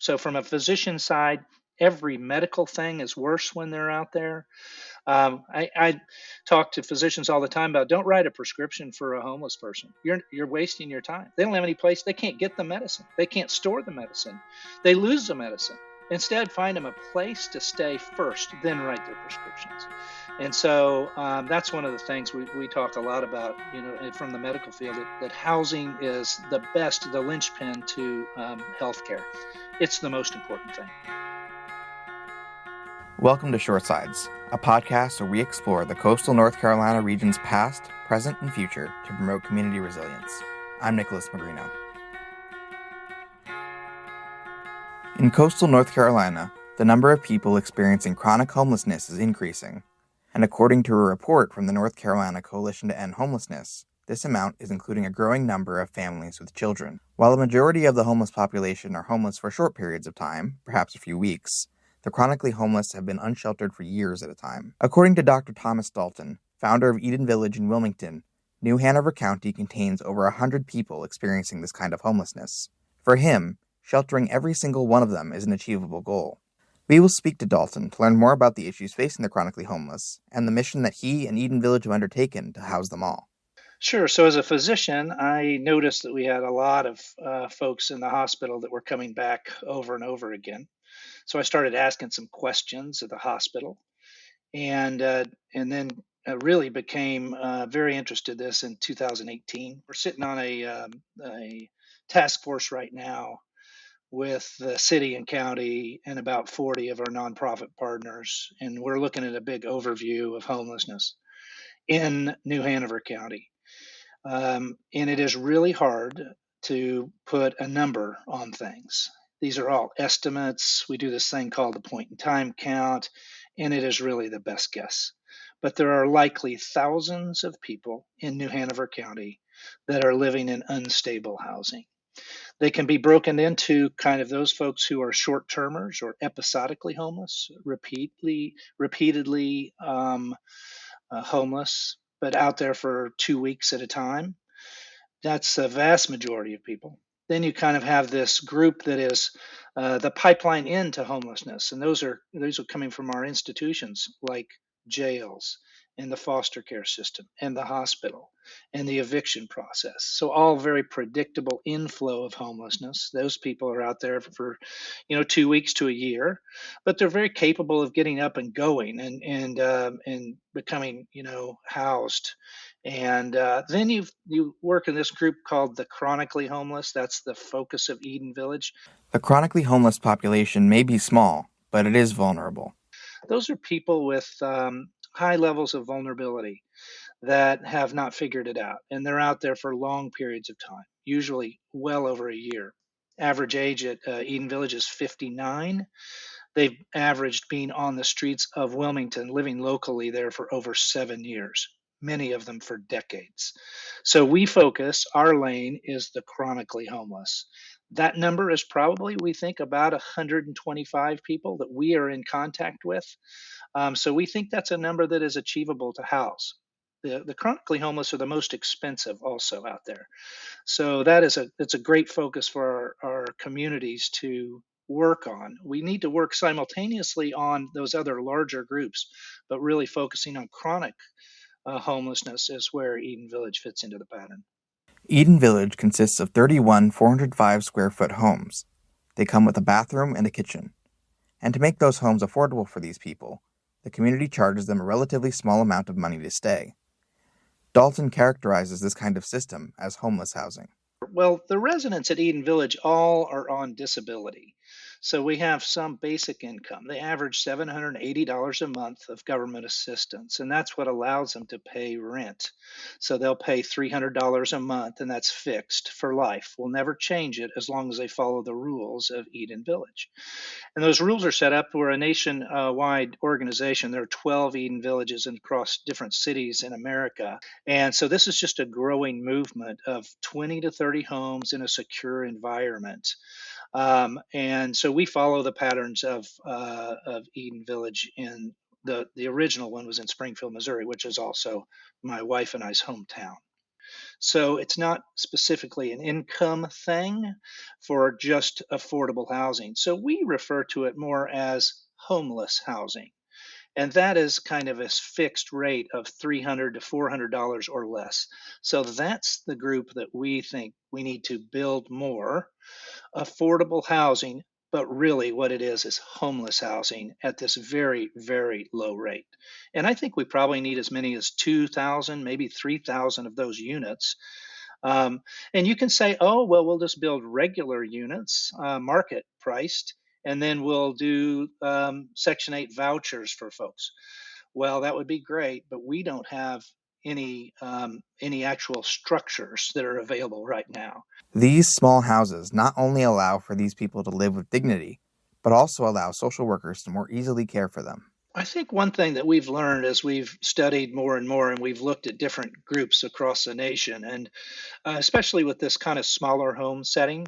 So from a physician side, every medical thing is worse when they're out there. I talk to physicians all the time about don't write a prescription for a homeless person. You're wasting your time. They don't have any place. They can't get the medicine. They can't store the medicine. They lose the medicine. Instead, find them a place to stay first, then write their prescriptions. And so that's one of the things we talk a lot about, from the medical field, that housing is the best, the linchpin to healthcare. It's the most important thing. Welcome to Shoresides, a podcast where we explore the coastal North Carolina region's past, present, and future to promote community resilience. I'm Nicholas Magrino. In coastal North Carolina, the number of people experiencing chronic homelessness is increasing. And according to a report from the North Carolina Coalition to End Homelessness, this amount is including a growing number of families with children. While a majority of the homeless population are homeless for short periods of time, perhaps a few weeks, the chronically homeless have been unsheltered for years at a time. According to Dr. Thomas Dalton, founder of Eden Village in Wilmington, New Hanover County contains over 100 people experiencing this kind of homelessness. For him, sheltering every single one of them is an achievable goal. We will speak to Dalton to learn more about the issues facing the chronically homeless and the mission that he and Eden Village have undertaken to house them all. Sure. So as a physician, I noticed that we had a lot of folks in the hospital that were coming back over and over again. So I started asking some questions at the hospital, and then really became very interested in this in 2018. We're sitting on a task force right now with the city and county and about 40 of our nonprofit partners, and we're looking at a big overview of homelessness in New Hanover County. And it is really hard to put a number on things. These are all estimates. We do this thing called the point in time count, and it is really the best guess. But there are likely thousands of people in New Hanover County that are living in unstable housing. They can be broken into kind of those folks who are short termers or episodically homeless, repeatedly homeless, but out there for 2 weeks at a time. That's the vast majority of people. Then you kind of have this group that is the pipeline into homelessness, and those are coming from our institutions like jails and the foster care system and the hospital and the eviction process. So all very predictable inflow of homelessness. Those people are out there for 2 weeks to a year, but they're very capable of getting up and going and becoming housed. And then you work in this group called the chronically homeless. That's the focus of Eden Village. The chronically homeless population may be small, but it is vulnerable. Those are people with high levels of vulnerability that have not figured it out, and they're out there for long periods of time, usually well over a year. Average age at Eden Village is 59. They've averaged being on the streets of Wilmington, living locally there for over 7 years, many of them for decades. So we focus, our lane is the chronically homeless. That number is probably, we think, about 125 people that we are in contact with. So we think that's a number that is achievable to house. The chronically homeless are the most expensive also out there. So it's a great focus for our communities to work on. We need to work simultaneously on those other larger groups, but really focusing on chronic homelessness is where Eden Village fits into the pattern. Eden Village consists of 31 405 square foot homes. They come with a bathroom and a kitchen. And to make those homes affordable for these people, the community charges them a relatively small amount of money to stay. Dalton characterizes this kind of system as homeless housing. Well, the residents at Eden Village all are on disability. So we have some basic income. They average $780 a month of government assistance, and that's what allows them to pay rent. So they'll pay $300 a month, and that's fixed for life. We'll never change it as long as they follow the rules of Eden Village. And those rules are set up. We're a nationwide organization. There are 12 Eden Villages across different cities in America. And so this is just a growing movement of 20 to 30 homes in a secure environment. And so we follow the patterns of Eden Village. In the original one was in Springfield, Missouri, which is also my wife and I's hometown. So it's not specifically an income thing for just affordable housing. So we refer to it more as homeless housing. And that is kind of a fixed rate of $300 to $400 or less. So that's the group that we think we need to build more affordable housing, but really what it is homeless housing at this very, very low rate. And I think we probably need as many as 2,000, maybe 3,000 of those units. Um, and you can say, oh, well, we'll just build regular units, market priced, and then we'll do Section 8 vouchers for folks. Well, that would be great, but we don't have any actual structures that are available right now. These small houses not only allow for these people to live with dignity, but also allow social workers to more easily care for them. I think one thing that we've learned as we've studied more and more, and we've looked at different groups across the nation, and especially with this kind of smaller home setting,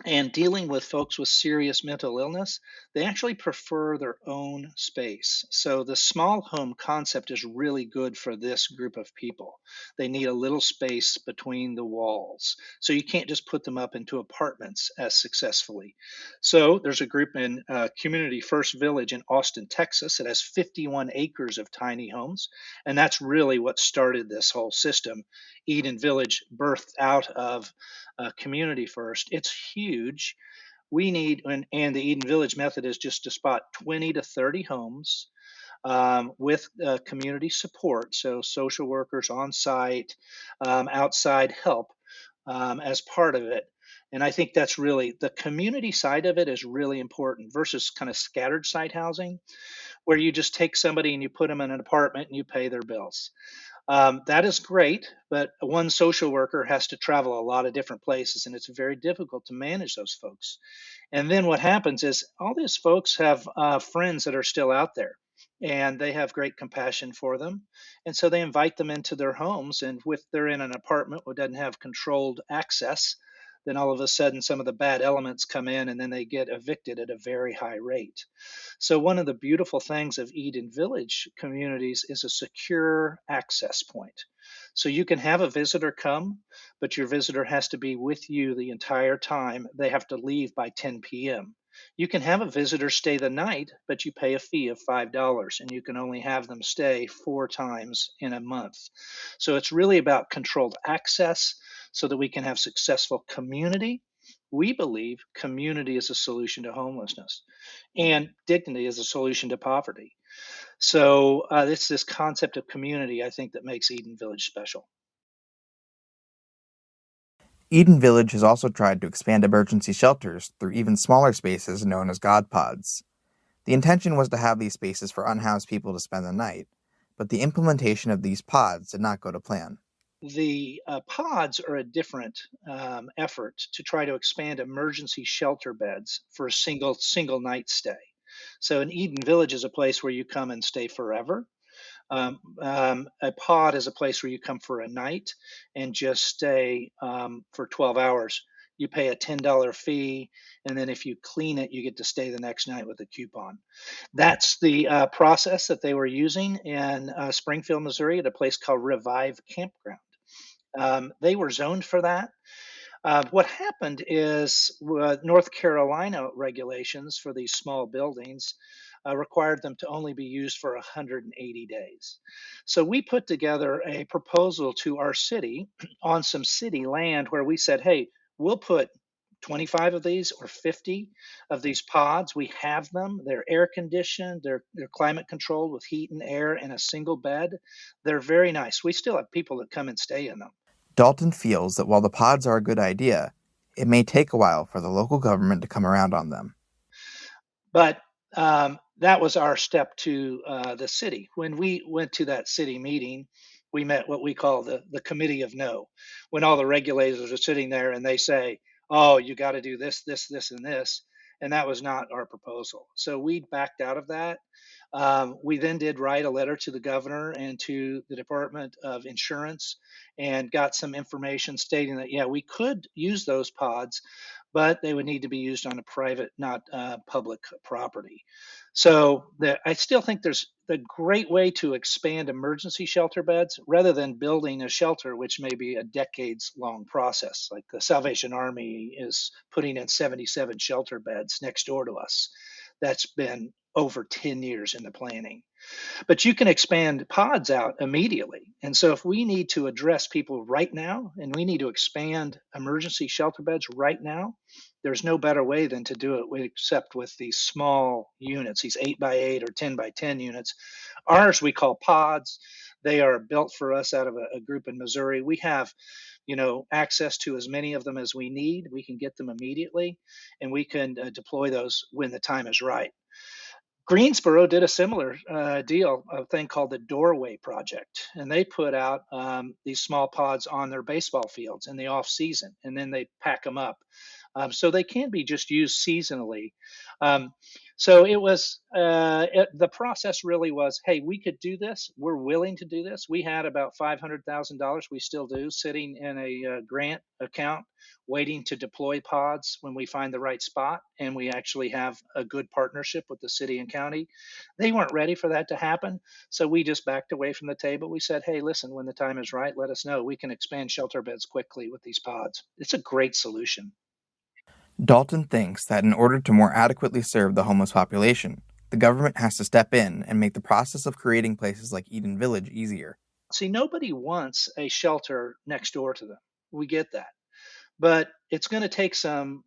and dealing with folks with serious mental illness, they actually prefer their own space. So the small home concept is really good for this group of people. They need a little space between the walls. So you can't just put them up into apartments as successfully. So there's a group in Community First Village in Austin, Texas, that has 51 acres of tiny homes. And that's really what started this whole system. Eden Village birthed out of Community First. It's huge. We need, and the Eden Village method is just to spot 20 to 30 homes with community support, so social workers on site, outside help as part of it. And I think that's really the community side of it is really important versus kind of scattered site housing, where you just take somebody and you put them in an apartment and you pay their bills. That is great, but one social worker has to travel a lot of different places, and it's very difficult to manage those folks. And then what happens is all these folks have friends that are still out there, and they have great compassion for them, and so they invite them into their homes. And if they're in an apartment that doesn't have controlled access, then all of a sudden some of the bad elements come in, and then they get evicted at a very high rate. So, one of the beautiful things of Eden Village communities is a secure access point. So, you can have a visitor come, but your visitor has to be with you the entire time. They have to leave by 10 p.m. You can have a visitor stay the night, but you pay a fee of $5 and you can only have them stay 4 times in a month. So, it's really about controlled access so that we can have successful community. We believe community is a solution to homelessness and dignity is a solution to poverty. So it's this concept of community, I think, that makes Eden Village special. Eden Village has also tried to expand emergency shelters through even smaller spaces known as God Pods. The intention was to have these spaces for unhoused people to spend the night, but the implementation of these pods did not go to plan. The pods are a different effort to try to expand emergency shelter beds for a single night stay. So an Eden Village is a place where you come and stay forever. A pod is a place where you come for a night and just stay for 12 hours. You pay a $10 fee, and then if you clean it, you get to stay the next night with a coupon. That's the process that they were using in Springfield, Missouri, at a place called Revive Campground. They were zoned for that. What happened is North Carolina regulations for these small buildings required them to only be used for 180 days. So we put together a proposal to our city on some city land where we said, hey, we'll put 25 of these or 50 of these pods. We have them. They're air conditioned, they're climate controlled with heat and air in a single bed. They're very nice. We still have people that come and stay in them. Dalton feels that while the pods are a good idea, it may take a while for the local government to come around on them. But that was our step to the city. When we went to that city meeting, we met what we call the committee of no. When all the regulators are sitting there and they say, oh, you got to do this, this, this, and this. And that was not our proposal. So we backed out of that. We then did write a letter to the governor and to the Department of Insurance and got some information stating that, yeah, we could use those pods, but they would need to be used on a private, not public property. So I still think there's a great way to expand emergency shelter beds rather than building a shelter, which may be a decades long process. Like the Salvation Army is putting in 77 shelter beds next door to us. That's been over 10 years in the planning, but you can expand pods out immediately. And so if we need to address people right now and we need to expand emergency shelter beds right now, there's no better way than to do it except with these small units, these 8x8 or 10x10 units. Ours we call pods. They are built for us out of a group in Missouri. We have, access to as many of them as we need. We can get them immediately, and we can deploy those when the time is right. Greensboro did a similar deal, a thing called the Doorway Project, and they put out these small pods on their baseball fields in the off season, and then they pack them up, so they can be just used seasonally. Um, so the process really was, hey, we could do this. We're willing to do this. We had about $500,000. We still do, sitting in a grant account waiting to deploy pods when we find the right spot. And we actually have a good partnership with the city and county. They weren't ready for that to happen. So we just backed away from the table. We said, hey, listen, when the time is right, let us know. We can expand shelter beds quickly with these pods. It's a great solution. Dalton thinks that in order to more adequately serve the homeless population, the government has to step in and make the process of creating places like Eden Village easier. See, nobody wants a shelter next door to them. We get that. But it's going to take some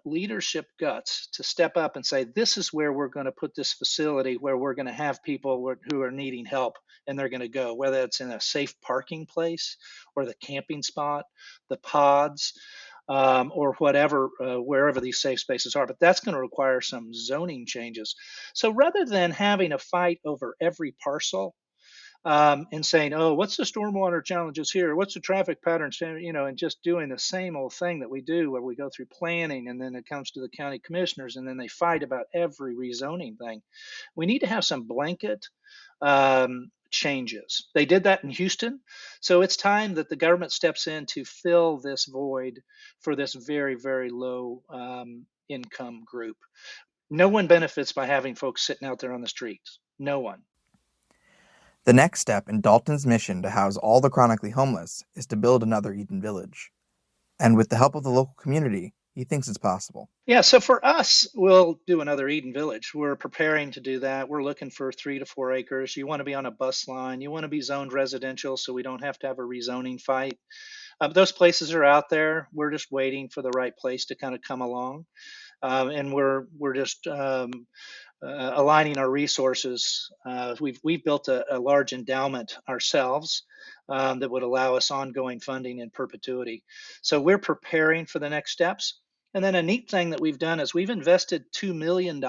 leadership guts to step up and say, this is where we're going to put this facility, where we're going to have people who are needing help, and they're going to go, whether it's in a safe parking place or the camping spot, the pods, or whatever, wherever these safe spaces are. But that's going to require some zoning changes. So rather than having a fight over every parcel, and saying, "Oh, what's the stormwater challenges here? What's the traffic patterns?" And just doing the same old thing that we do, where we go through planning, and then it comes to the county commissioners, and then they fight about every rezoning thing. We need to have some blanket changes. They did that in Houston, so it's time that the government steps in to fill this void for this very, very low income group. No one benefits by having folks sitting out there on the streets. No one. The next step in Dalton's mission to house all the chronically homeless is to build another Eden Village. And with the help of the local community, he thinks it's possible. Yeah, so for us, we'll do another Eden Village. We're preparing to do that. We're looking for 3 to 4 acres. You want to be on a bus line. You want to be zoned residential so we don't have to have a rezoning fight. Those places are out there. We're just waiting for the right place to kind of come along. And we're just aligning our resources. We've built a large endowment ourselves that would allow us ongoing funding in perpetuity. So we're preparing for the next steps. And then a neat thing that we've done is we've invested $2 million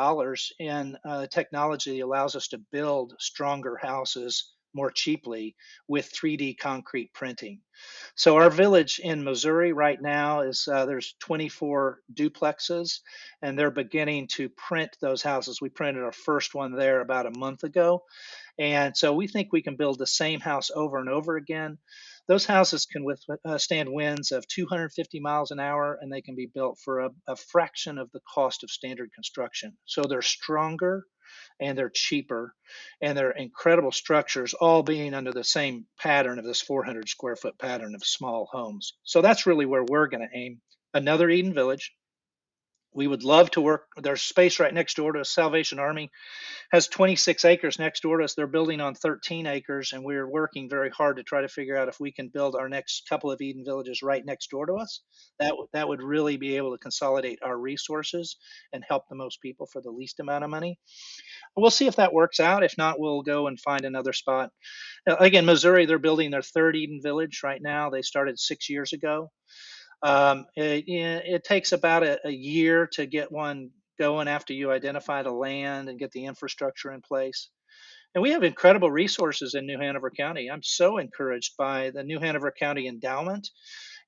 in technology that allows us to build stronger houses more cheaply with 3D concrete printing. So our village in Missouri right now is there's 24 duplexes, and they're beginning to print those houses. We printed our first one there about a month ago, and so we think we can build the same house over and over again. Those houses can withstand winds of 250 miles an hour, and they can be built for a fraction of the cost of standard construction. So they're stronger and they're cheaper, and they're incredible structures, all being under the same pattern of this 400 square foot pattern of small homes. So that's really where we're going to aim. Another Eden Village. We would love to work. There's space right next door to us. Salvation Army has 26 acres next door to us. They're building on 13 acres, and we're working very hard to try to figure out if we can build our next couple of Eden Villages right next door to us. That would really be able to consolidate our resources and help the most people for the least amount of money. We'll see if that works out. If not, we'll go and find another spot. Again, Missouri, they're building their third Eden Village right now. They started 6 years ago. It takes about a year to get one going after you identify the land and get the infrastructure in place. And we have incredible resources in New Hanover County. I'm so encouraged by the New Hanover County Endowment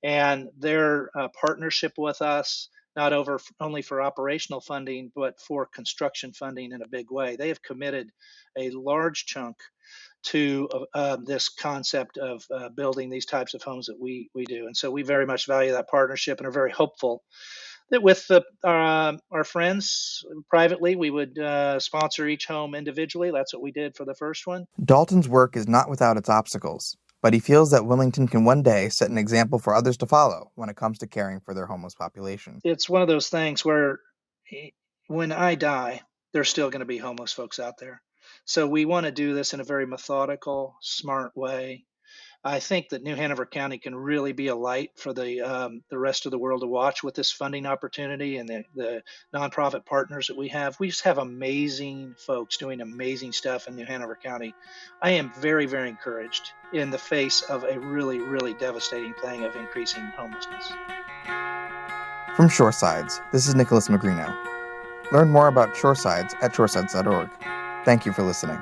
and their partnership with us, not only for operational funding, but for construction funding in a big way. They have committed a large chunk to this concept of building these types of homes that we do. And so we very much value that partnership and are very hopeful That with our friends privately, we would sponsor each home individually. That's what we did for the first one. Dalton's work is not without its obstacles, but he feels that Wilmington can one day set an example for others to follow when it comes to caring for their homeless population. It's one of those things where when I die, there's still going to be homeless folks out there. So we want to do this in a very methodical, smart way. I think that New Hanover County can really be a light for the rest of the world to watch with this funding opportunity and the nonprofit partners that we have. We just have amazing folks doing amazing stuff in New Hanover County. I am very, very encouraged in the face of a really, really devastating thing of increasing homelessness. From Shoresides, this is Nicholas Magrino. Learn more about Shoresides at shoresides.org. Thank you for listening.